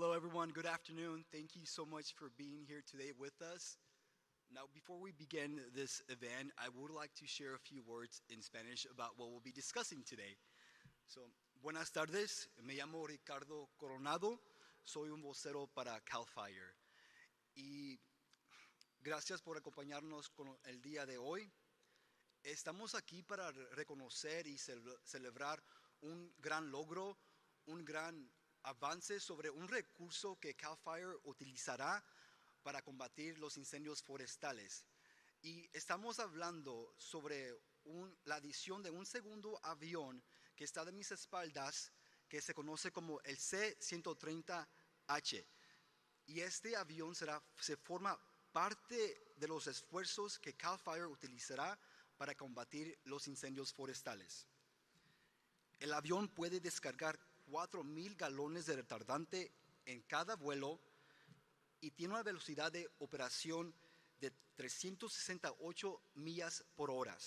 Hello, everyone. Good afternoon. Thank you so much for being here today with us. Now, before we begin this event, I would like to share a few words in Spanish about what we'll be discussing today. So, buenas tardes. Me llamo Ricardo Coronado. Soy un vocero para CAL FIRE. Y gracias por acompañarnos con el día de hoy. Estamos aquí para reconocer y celebrar un gran logro, un gran avance sobre un recurso que CAL FIRE utilizará para combatir los incendios forestales. Y estamos hablando sobre la adición de un segundo avión que está de mis espaldas, que se conoce como el C-130H. Y este avión se forma parte de los esfuerzos que CAL FIRE utilizará para combatir los incendios forestales. El avión puede descargar 4,000 galones de retardante en cada vuelo y tiene una velocidad de operación de 368 millas por hora.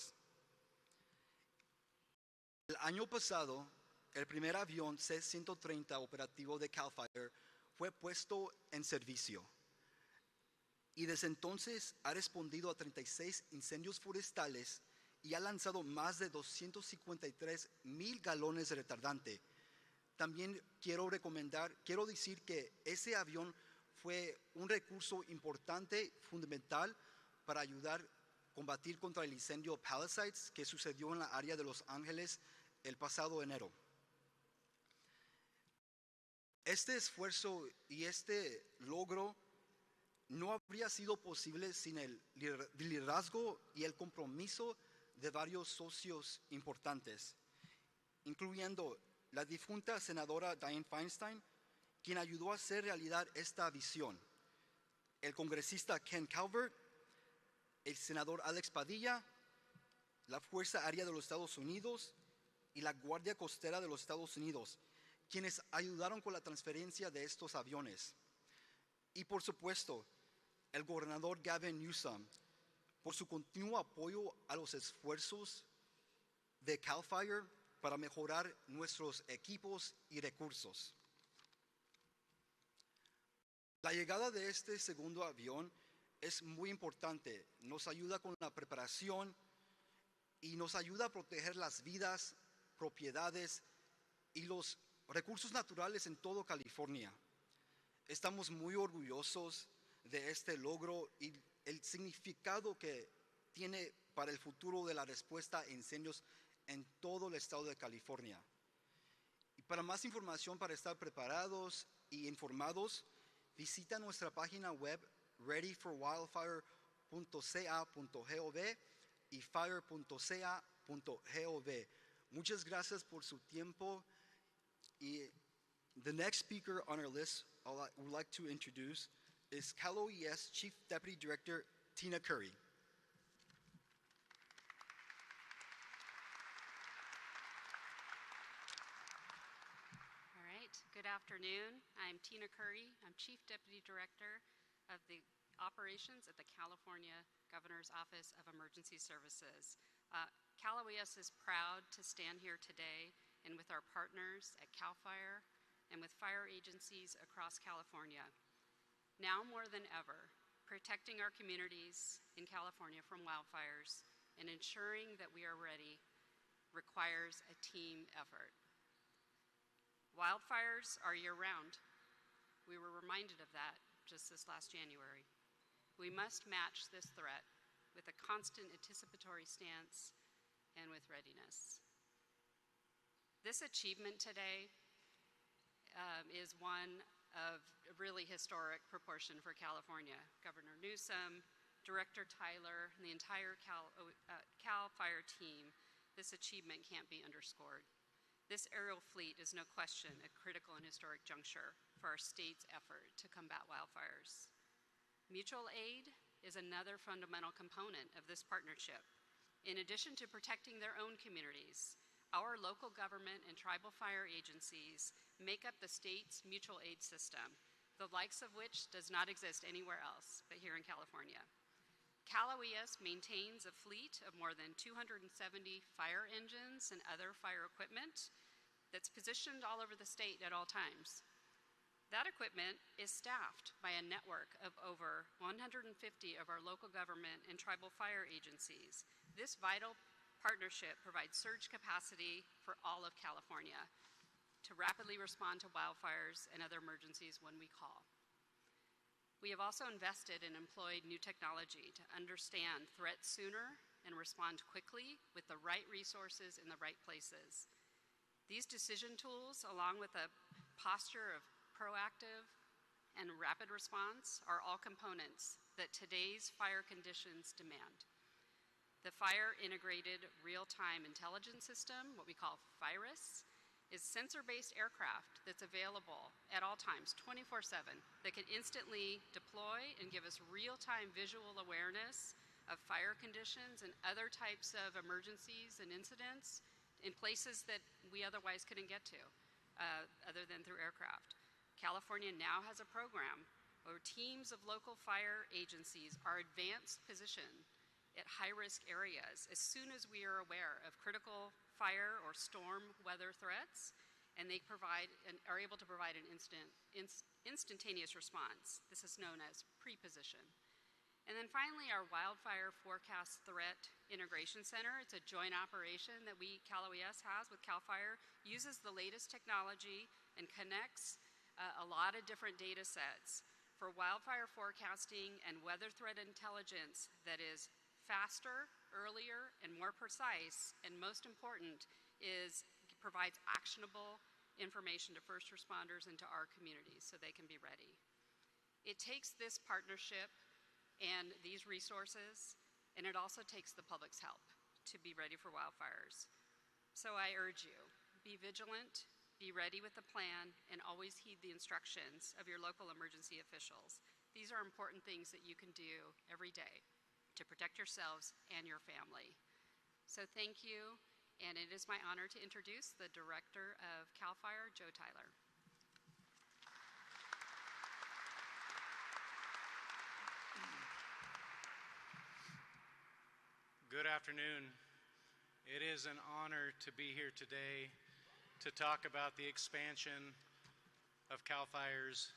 El año pasado, el primer avión C-130 operativo de CAL FIRE fue puesto en servicio y desde entonces ha respondido a 36 incendios forestales y ha lanzado más de 253,000 galones de retardante. También quiero decir que ese avión fue un recurso importante, fundamental, para ayudar a combatir contra el incendio Palisades que sucedió en la área de Los Ángeles el pasado enero. Este esfuerzo y este logro no habría sido posible sin el liderazgo y el compromiso de varios socios importantes, incluyendo la difunta senadora Dianne Feinstein, quien ayudó a hacer realidad esta visión, el congresista Ken Calvert, el senador Alex Padilla, la Fuerza Aérea de los Estados Unidos y la Guardia Costera de los Estados Unidos, quienes ayudaron con la transferencia de estos aviones. Y por supuesto, el gobernador Gavin Newsom, por su continuo apoyo a los esfuerzos de CAL FIRE para mejorar nuestros equipos y recursos. La llegada de este segundo avión es muy importante. Nos ayuda con la preparación y nos ayuda a proteger las vidas, propiedades y los recursos naturales en toda California. Estamos muy orgullosos de este logro y el significado que tiene para el futuro de la respuesta a incendios en todo el estado de California. Y para más información, para estar preparados y informados, visita nuestra página web readyforwildfire.ca.gov y fire.ca.gov. Muchas gracias por su tiempo. Y the next speaker on our list I would like to introduce is Cal OES Chief Deputy Director Tina Curry. Good afternoon. I'm Tina Curry. I'm Chief Deputy Director of the Operations at the California Governor's Office of Emergency Services. Cal OES is proud to stand here today and with our partners at CAL FIRE and with fire agencies across California. Now more than ever, protecting our communities in California from wildfires and ensuring that we are ready requires a team effort. Wildfires are year-round. We were reminded of that just this last January. We must match this threat with a constant anticipatory stance and with readiness. This achievement today is one of really historic proportion for California. Governor Newsom, Director Tyler, and the entire CAL FIRE team, this achievement can't be underscored. This aerial fleet is no question a critical and historic juncture for our state's effort to combat wildfires. Mutual aid is another fundamental component of this partnership. In addition to protecting their own communities, our local government and tribal fire agencies make up the state's mutual aid system, the likes of which does not exist anywhere else but here in California. Cal OES maintains a fleet of more than 270 fire engines and other fire equipment that's positioned all over the state at all times. That equipment is staffed by a network of over 150 of our local government and tribal fire agencies. This vital partnership provides surge capacity for all of California to rapidly respond to wildfires and other emergencies when we call. We have also invested and employed new technology to understand threats sooner and respond quickly with the right resources in the right places. These decision tools, along with a posture of proactive and rapid response, are all components that today's fire conditions demand. The Fire Integrated Real-Time Intelligence System, what we call FIRIS, is sensor-based aircraft that's available at all times, 24/7, that can instantly deploy and give us real-time visual awareness of fire conditions and other types of emergencies and incidents in places that we otherwise couldn't get to, other than through aircraft. California now has a program where teams of local fire agencies are advanced positioned at high-risk areas as soon as we are aware of critical fire or storm weather threats, and they are able to provide an instantaneous response. This is known as pre-position. And then finally, our Wildfire Forecast Threat Integration Center. It's a joint operation that Cal OES has with CAL FIRE, uses the latest technology and connects a lot of different data sets for wildfire forecasting and weather threat intelligence that is faster, earlier, and more precise, and most important is provides actionable information to first responders and to our communities so they can be ready. It takes this partnership and these resources, and it also takes the public's help to be ready for wildfires. So I urge you, be vigilant, be ready with a plan, and always heed the instructions of your local emergency officials. These are important things that you can do every day to protect yourselves and your family. So thank you, and it is my honor to introduce the Director of CAL FIRE, Joe Tyler. Good afternoon. It is an honor to be here today to talk about the expansion of CAL FIRE's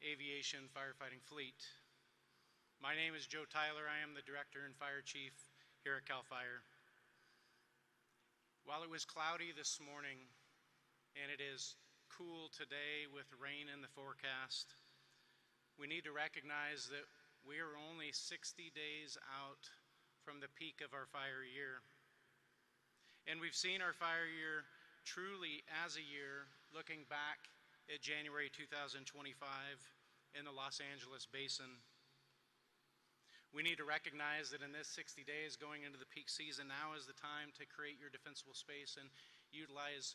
aviation firefighting fleet. My name is Joe Tyler. I am the Director and Fire Chief here at CAL FIRE. While it was cloudy this morning and it is cool today with rain in the forecast, we need to recognize that we are only 60 days out from the peak of our fire year. And we've seen our fire year truly as a year looking back at January 2025 in the Los Angeles basin. We need to recognize that in this 60 days going into the peak season, now is the time to create your defensible space and utilize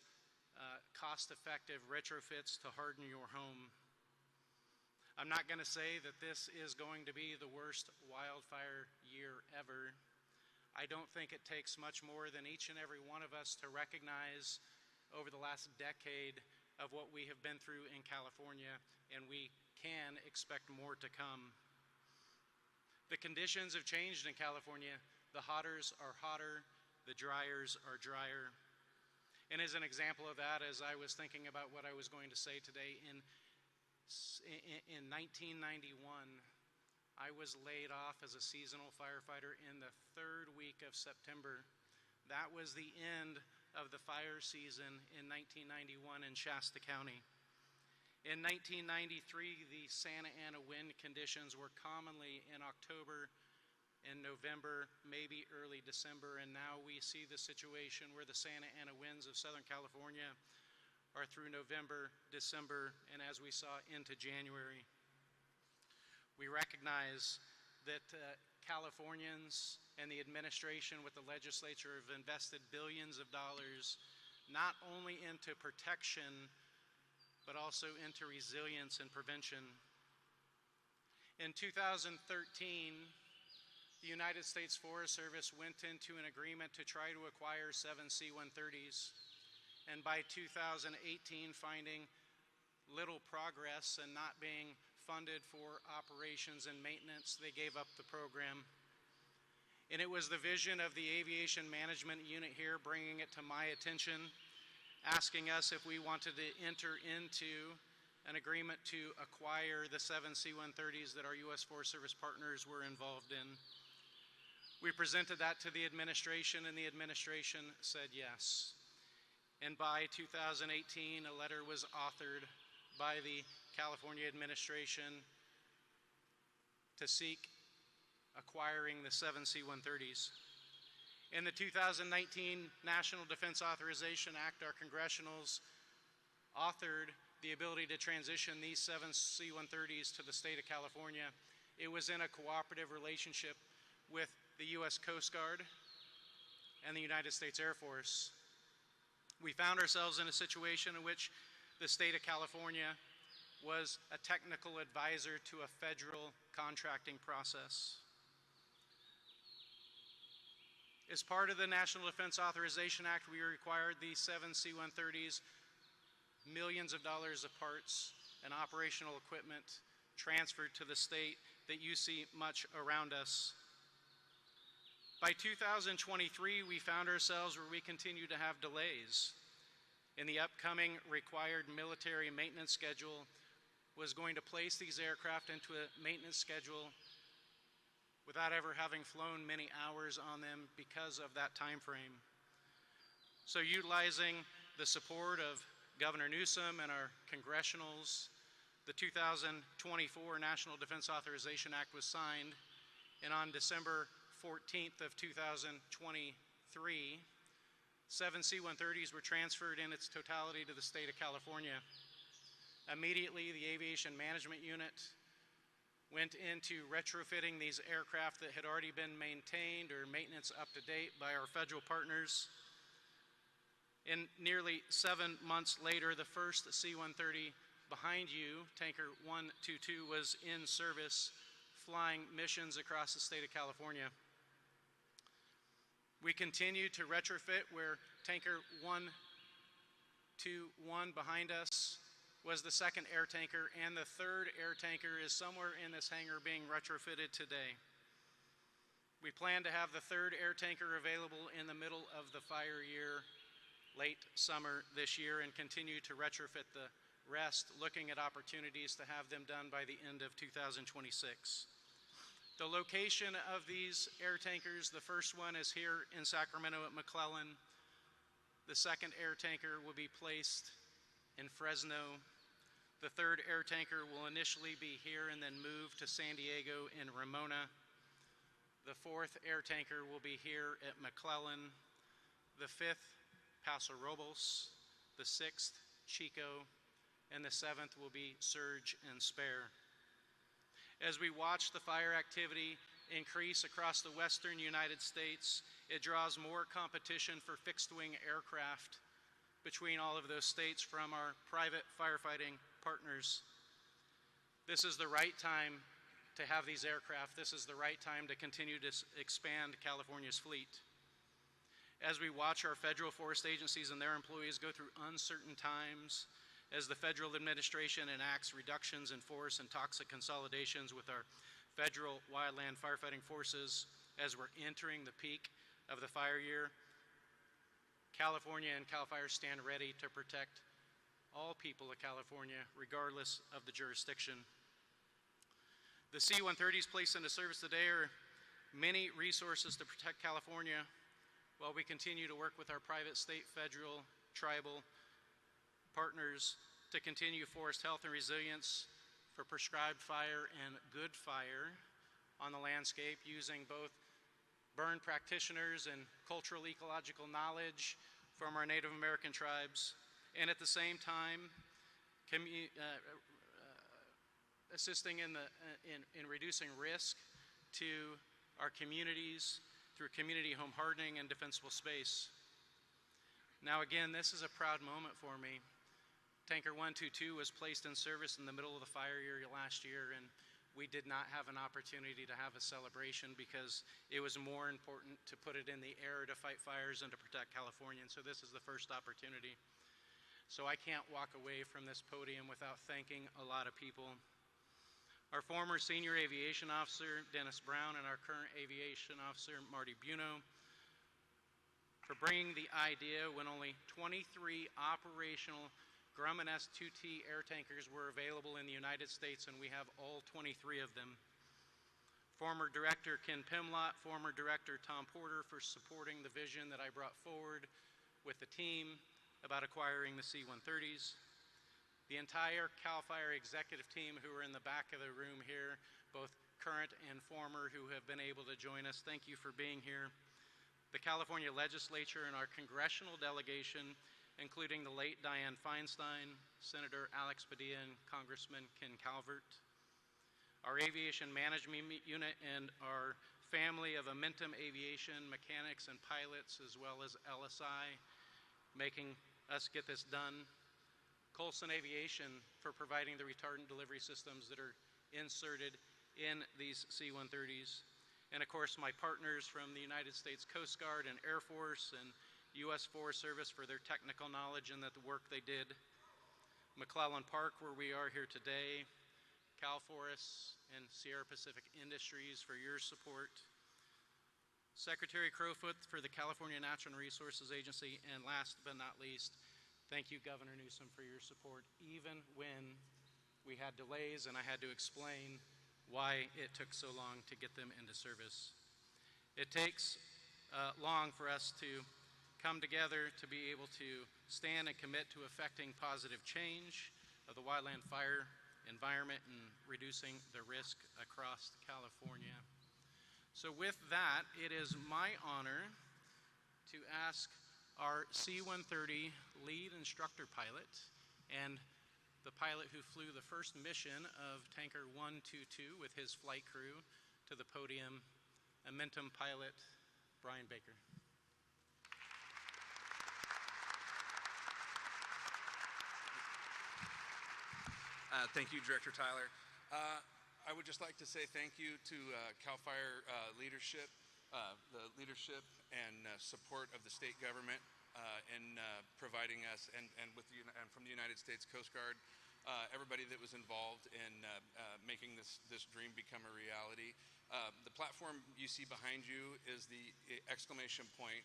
cost-effective retrofits to harden your home. I'm not going to say that this is going to be the worst wildfire year ever. I don't think it takes much more than each and every one of us to recognize over the last decade of what we have been through in California, and we can expect more to come. The conditions have changed in California. The hotters are hotter, the dryers are drier. And as an example of that, as I was thinking about what I was going to say today, in 1991, I was laid off as a seasonal firefighter in the third week of September. That was the end of the fire season in 1991 in Shasta County. In 1993, the Santa Ana wind conditions were commonly in October and November, maybe early December, and now we see the situation where the Santa Ana winds of Southern California are through November, December, and as we saw into January. We recognize that Californians and the administration with the legislature have invested billions of dollars not only into protection but also into resilience and prevention. In 2013, the United States Forest Service went into an agreement to try to acquire 7 C-130s, and by 2018, finding little progress and not being funded for operations and maintenance, they gave up the program. And it was the vision of the Aviation Management Unit here bringing it to my attention, asking us if we wanted to enter into an agreement to acquire the 7 C-130s that our U.S. Forest Service partners were involved in. We presented that to the administration, and the administration said yes. And by 2018, a letter was authored by the California administration to seek acquiring the 7 C-130s. In the 2019 National Defense Authorization Act, our congressionals authored the ability to transition these 7 C-130s to the state of California. It was in a cooperative relationship with the U.S. Coast Guard and the United States Air Force. We found ourselves in a situation in which the state of California was a technical advisor to a federal contracting process. As part of the National Defense Authorization Act, we required these 7 C-130s, millions of dollars of parts and operational equipment transferred to the state that you see much around us. By 2023, we found ourselves where we continue to have delays. In the upcoming required military maintenance schedule was going to place these aircraft into a maintenance schedule without ever having flown many hours on them because of that time frame. So utilizing the support of Governor Newsom and our congressionals, the 2024 National Defense Authorization Act was signed, and on December 14th of 2023, 7 C-130s were transferred in its totality to the state of California. Immediately, the Aviation Management Unit went into retrofitting these aircraft that had already been maintained or maintenance up to date by our federal partners. And nearly 7 months later, the first C-130 behind you, Tanker 122, was in service, flying missions across the state of California. We continue to retrofit where Tanker 121 behind us was the second air tanker, and the third air tanker is somewhere in this hangar being retrofitted today. We plan to have the third air tanker available in the middle of the fire year, late summer this year, and continue to retrofit the rest, looking at opportunities to have them done by the end of 2026. The location of these air tankers, the first one is here in Sacramento at McClellan. The second air tanker will be placed in Fresno. The third air tanker will initially be here and then move to San Diego in Ramona. The fourth air tanker will be here at McClellan. The fifth, Paso Robles. The sixth, Chico. And the seventh will be Surge and Spare. As we watch the fire activity increase across the western United States, it draws more competition for fixed-wing aircraft between all of those states from our private firefighting partners. This is the right time to have these aircraft. This is the right time to continue to expand California's fleet. As we watch our federal forest agencies and their employees go through uncertain times, as the federal administration enacts reductions in force and toxic consolidations with our federal wildland firefighting forces, as we're entering the peak of the fire year, California and CAL FIRE stand ready to protect all people of California, regardless of the jurisdiction. The C-130s placed into service today are many resources to protect California, while we continue to work with our private, state, federal, tribal partners to continue forest health and resilience for prescribed fire and good fire on the landscape, using both burn practitioners and cultural ecological knowledge from our Native American tribes, and at the same time assisting in reducing risk to our communities through community home hardening and defensible space. Now again, this is a proud moment for me. Tanker 122 was placed in service in the middle of the fire year last year, and we did not have an opportunity to have a celebration because it was more important to put it in the air to fight fires and to protect California, and so this is the first opportunity. So I can't walk away from this podium without thanking a lot of people. Our former senior aviation officer, Dennis Brown, and our current aviation officer, Marty Buno, for bringing the idea when only 23 operational Grumman S-2T air tankers were available in the United States, and we have all 23 of them. Former Director Ken Pimlott, former Director Tom Porter for supporting the vision that I brought forward with the team about acquiring the C-130s. The entire CAL FIRE executive team who are in the back of the room here, both current and former, who have been able to join us, thank you for being here. The California Legislature and our congressional delegation, including the late Dianne Feinstein, Senator Alex Padilla, and Congressman Ken Calvert. Our Aviation Management Unit and our family of Amentum Aviation mechanics and pilots, as well as LSI, making us get this done. Colson Aviation for providing the retardant delivery systems that are inserted in these C-130s. And of course, my partners from the United States Coast Guard and Air Force and U.S. Forest Service for their technical knowledge and the work they did. McClellan Park, where we are here today. Cal Forests and Sierra Pacific Industries for your support. Secretary Crowfoot for the California Natural Resources Agency. And last but not least, thank you, Governor Newsom, for your support, even when we had delays and I had to explain why it took so long to get them into service. It takes long for us to come together to be able to stand and commit to effecting positive change of the wildland fire environment and reducing the risk across California. So with that, it is my honor to ask our C-130 lead instructor pilot and the pilot who flew the first mission of Tanker 122 with his flight crew to the podium, Amentum pilot Brian Baker. Thank you, Director Tyler. I would just like to say thank you to CAL FIRE leadership, the leadership and support of the state government in providing us, and from the United States Coast Guard, everybody that was involved in making this dream become a reality. The platform you see behind you is the exclamation point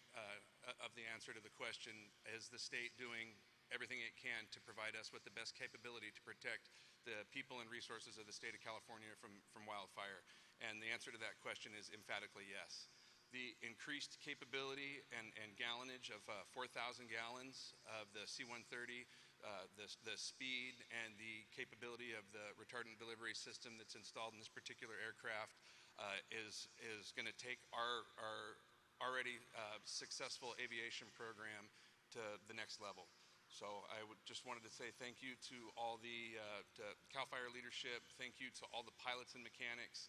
of the answer to the question, is the state doing everything it can to provide us with the best capability to protect the people and resources of the state of California from wildfire? And the answer to that question is emphatically yes. The increased capability and gallonage of 4,000 gallons of the C-130, the speed and the capability of the retardant delivery system that's installed in this particular aircraft is going to take our already successful aviation program to the next level. So I just wanted to say thank you to all the CAL FIRE leadership. Thank you to all the pilots and mechanics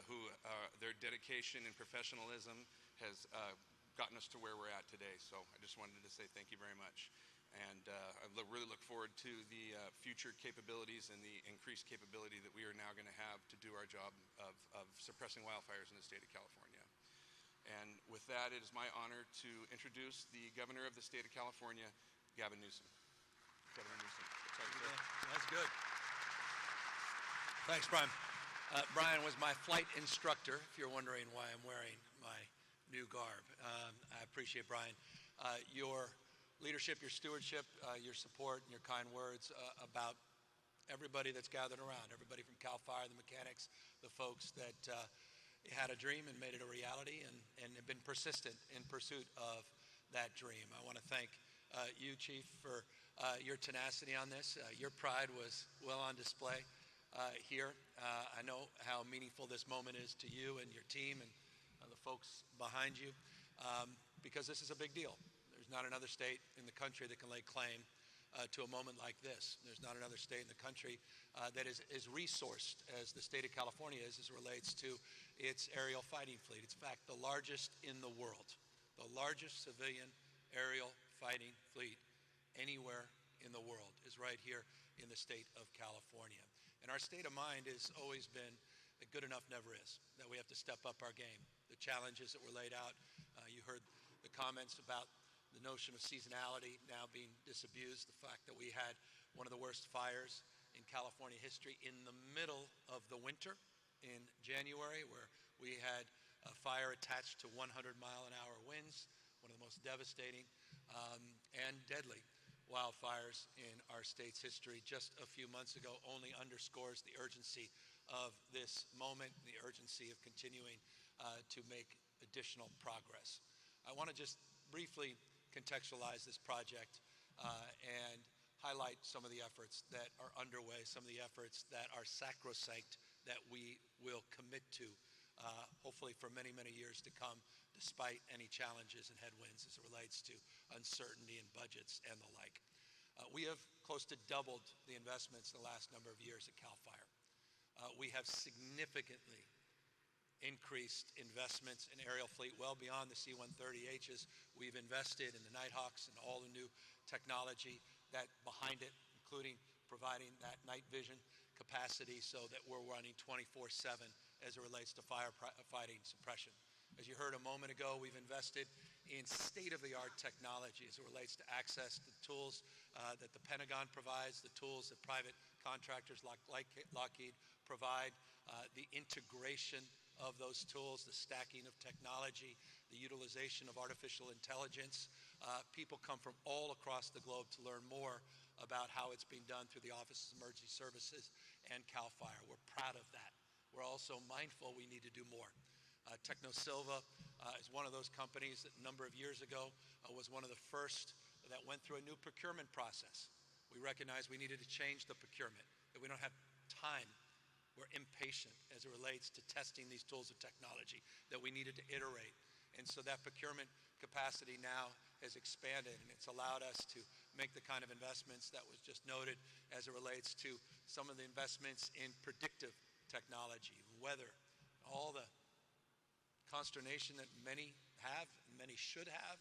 who their dedication and professionalism has gotten us to where we're at today. So I just wanted to say thank you very much. And I really look forward to the future capabilities and the increased capability that we are now going to have to do our job of suppressing wildfires in the state of California. And with that, it is my honor to introduce the Governor of the state of California, Gavin Newsom. Governor Newsom. Sorry, that's good. Thanks, Brian. Brian was my flight instructor, if you're wondering why I'm wearing my new garb. I appreciate, Brian, your leadership, your stewardship, your support, and your kind words about everybody that's gathered around, everybody from CAL FIRE, the mechanics, the folks that had a dream and made it a reality and have been persistent in pursuit of that dream. I want to thank you, Chief, for your tenacity on this. Your pride was well on display here. I know how meaningful this moment is to you and your team and the folks behind you, because this is a big deal. There's not another state in the country that can lay claim to a moment like this. There's not another state in the country that is as resourced as the state of California is as it relates to its aerial fighting fleet. It's in fact the largest in the world, the largest civilian aerial fighting fleet anywhere in the world is right here in the state of California. And our state of mind has always been that good enough never is, that we have to step up our game. The challenges that were laid out, you heard the comments about the notion of seasonality now being disabused, the fact that we had one of the worst fires in California history in the middle of the winter in January, where we had a fire attached to 100-mile-an-hour winds, one of the most devastating and deadly wildfires in our state's history just a few months ago only underscores the urgency of this moment, the urgency of continuing to make additional progress. I want to just briefly contextualize this project and highlight some of the efforts that are underway, some of the efforts that are sacrosanct that we will commit to, hopefully for many, many years to come, despite any challenges and headwinds as it relates to uncertainty in budgets and the like. We have close to doubled the investments in the last number of years at CAL FIRE. We have significantly increased investments in aerial fleet well beyond the C-130Hs. We've invested in the Nighthawks and all the new technology that behind it, including providing that night vision capacity so that we're running 24/7 as it relates to firefighting suppression. As you heard a moment ago, we've invested in state-of-the-art technology as it relates to access to tools that the Pentagon provides, the tools that private contractors like Lockheed provide, the integration of those tools, the stacking of technology, the utilization of artificial intelligence. People come from all across the globe to learn more about how it's being done through the Office of Emergency Services and CAL FIRE. We're proud of that. We're also mindful we need to do more. TechnoSilva is one of those companies that a number of years ago was one of the first that went through a new procurement process. We recognized we needed to change the procurement, that we don't have time. We're impatient as it relates to testing these tools of technology, that we needed to iterate. And so that procurement capacity now has expanded, and it's allowed us to make the kind of investments that was just noted as it relates to some of the investments in predictive technology, weather, all the consternation that many have, and many should have,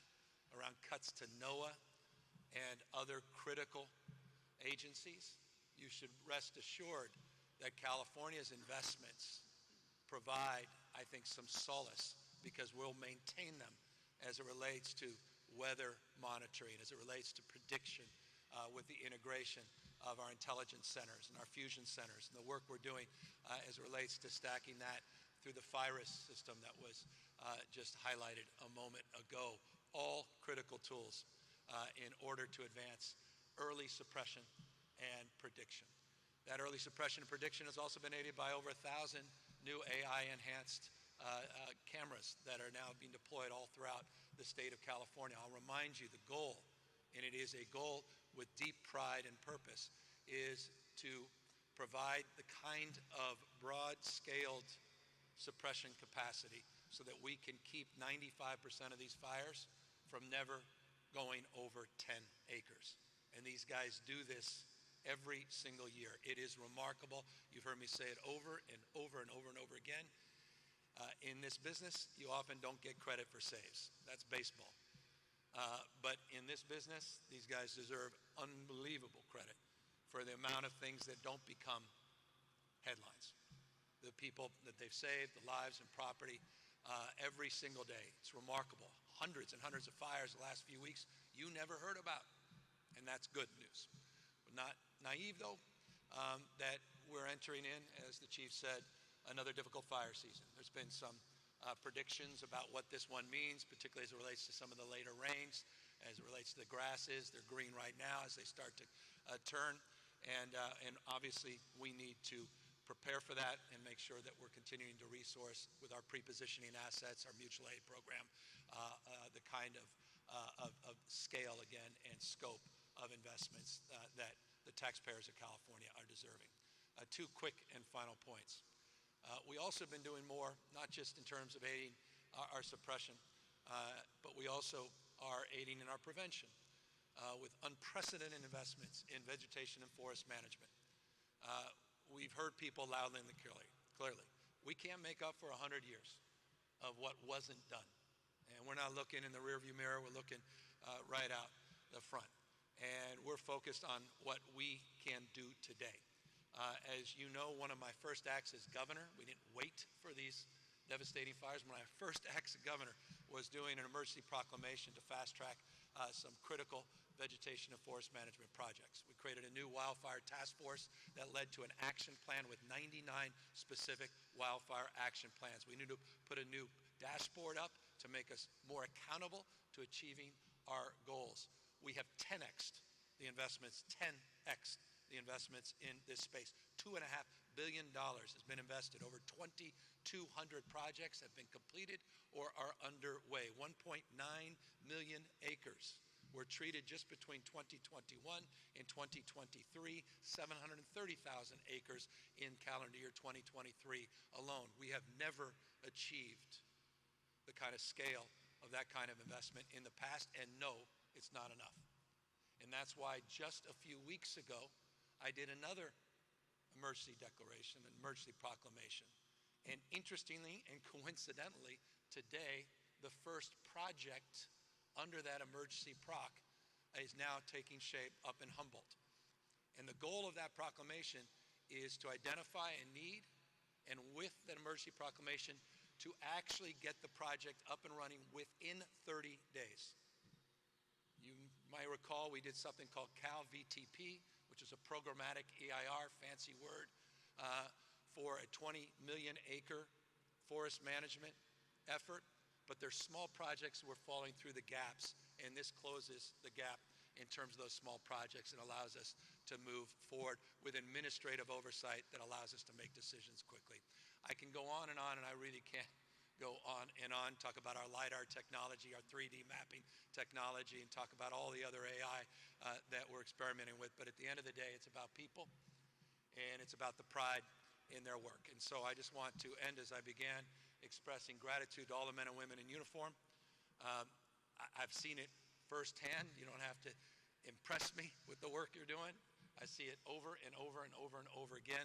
around cuts to NOAA and other critical agencies. You should rest assured that California's investments provide, I think, some solace because we'll maintain them as it relates to weather monitoring, as it relates to prediction with the integration of our intelligence centers and our fusion centers and the work we're doing as it relates to stacking that through the FIRIS system that was just highlighted a moment ago. All critical tools in order to advance early suppression and prediction. That early suppression and prediction has also been aided by over 1,000 new AI-enhanced cameras that are now being deployed all throughout the state of California. I'll remind you the goal, and it is a goal with deep pride and purpose, is to provide the kind of broad-scaled suppression capacity so that we can keep 95% of these fires from never going over 10 acres. And these guys do this every single year. It is remarkable. You've heard me say it over and over and over and over again. In this business, you often don't get credit for saves. That's baseball. But in this business, these guys deserve unbelievable credit for the amount of things that don't become headlines. The people that they've saved, the lives and property, every single day. It's remarkable. Hundreds and hundreds of fires the last few weeks you never heard about. And that's good news. We're not naive, though, that we're entering in, as the chief said, another difficult fire season. There's been some predictions about what this one means, particularly as it relates to some of the later rains, as it relates to the grasses. They're green right now as they start to turn. And obviously, we need to prepare for that and make sure that we're continuing to resource with our pre-positioning assets, our mutual aid program, the kind of scale, again, and scope of investments that the taxpayers of California are deserving. Two quick and final points. We also have been doing more, not just in terms of aiding our suppression, but we also are aiding in our prevention with unprecedented investments in vegetation and forest management. We've heard people loudly and clearly. We can't make up for 100 years of what wasn't done. And we're not looking in the rearview mirror, we're looking right out the front. And we're focused on what we can do today. As you know, one of my first acts as governor, we didn't wait for these devastating fires. My first act as governor was doing an emergency proclamation to fast track some critical vegetation and forest management projects. We created a new wildfire task force that led to an action plan with 99 specific wildfire action plans. We need to put a new dashboard up to make us more accountable to achieving our goals. We have 10x'd the investments, 10x the investments in this space. $2.5 billion has been invested. Over 2,200 projects have been completed or are underway. 1.9 million acres were treated just between 2021 and 2023, 730,000 acres in calendar year 2023 alone. We have never achieved the kind of scale of that kind of investment in the past, and no, it's not enough. And that's why just a few weeks ago, I did another emergency declaration, an emergency proclamation. And interestingly and coincidentally, today, the first project under that emergency proc is now taking shape up in Humboldt. And the goal of that proclamation is to identify a need, and with that emergency proclamation, to actually get the project up and running within 30 days. You might recall we did something called CalVTP, which is a programmatic EIR, fancy word, for a 20 million acre forest management effort. But there's small projects we're falling through the gaps, and this closes the gap in terms of those small projects and allows us to move forward with administrative oversight that allows us to make decisions quickly. I can go on, and I really can't go on and on, talk about our LiDAR technology, our 3D mapping technology, and talk about all the other AI that we're experimenting with. But at the end of the day, it's about people, and it's about the pride in their work. And so I just want to end as I began, expressing gratitude to all the men and women in uniform. I've seen it firsthand. You don't have to impress me with the work you're doing. I see it over and over and over and over again.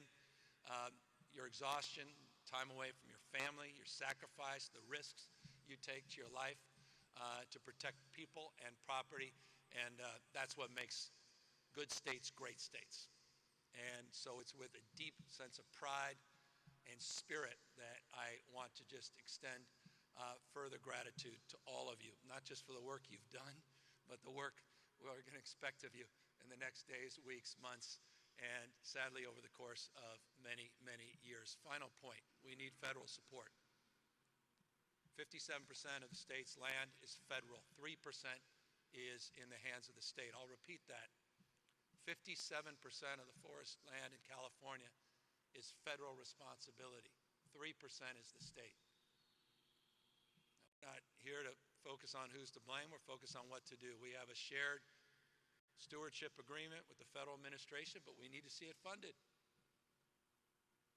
Your exhaustion, time away from your family, your sacrifice, the risks you take to your life to protect people and property. And that's what makes good states great states. And so it's with a deep sense of pride and spirit that I want to just extend further gratitude to all of you, not just for the work you've done, but the work we're going to expect of you in the next days, weeks, months, and sadly over the course of many, many years. Final point, we need federal support. 57% of the state's land is federal. 3% is in the hands of the state. I'll repeat that. 57% of the forest land in California is federal responsibility. 3% is the state. We're not here to focus on who's to blame. We're focused on what to do. We have a shared stewardship agreement with the federal administration, but we need to see it funded.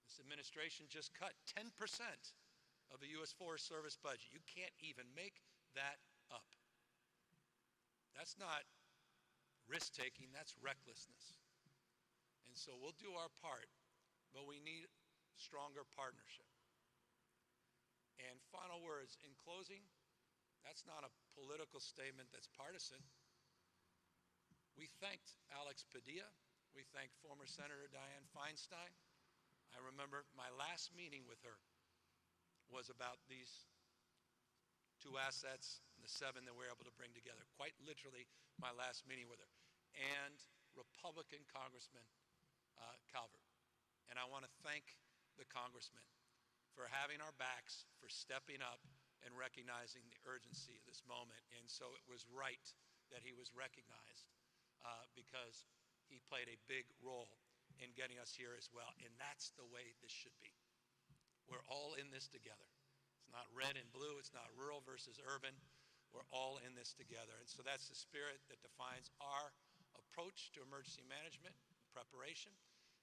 This administration just cut 10% of the U.S. Forest Service budget. You can't even make that up. That's not risk-taking, that's recklessness. And so we'll do our part, but we need stronger partnership. And final words, in closing, that's not a political statement that's partisan. We thanked Alex Padilla. We thanked former Senator Dianne Feinstein. I remember my last meeting with her was about these two assets and the 7 that we were able to bring together. Quite literally, my last meeting with her. And Republican Congressman Calvert. And I want to thank the congressman for having our backs, for stepping up and recognizing the urgency of this moment. And so it was right that he was recognized because he played a big role in getting us here as well. And that's the way this should be. We're all in this together. It's not red and blue. It's not rural versus urban. We're all in this together. And so that's the spirit that defines our approach to emergency management, preparation,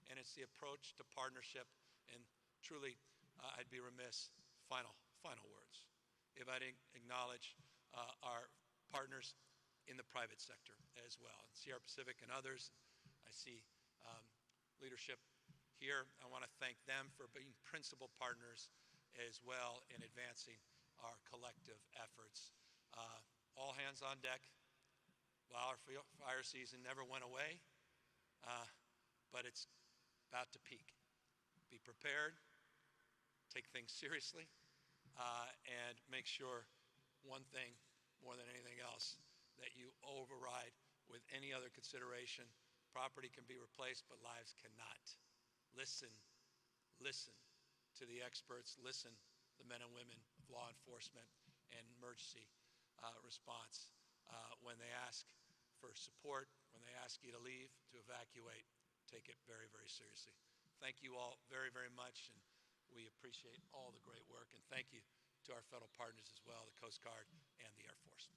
and it's the approach to partnership. And truly, I'd be remiss, final words, if I didn't acknowledge our partners in the private sector as well. Sierra Pacific and others, I see leadership here. I want to thank them for being principal partners as well in advancing our collective efforts. All hands on deck. Wildfire season never went away, but it's about to peak. Be prepared, take things seriously, and make sure one thing more than anything else, that you override with any other consideration. Property can be replaced, but lives cannot. Listen to the experts, listen to the men and women of law enforcement and emergency response when they ask for support when they ask you to leave, to evacuate. Take it very, very seriously. Thank you all very, very much, and we appreciate all the great work. And thank you to our federal partners as well, the Coast Guard and the Air Force.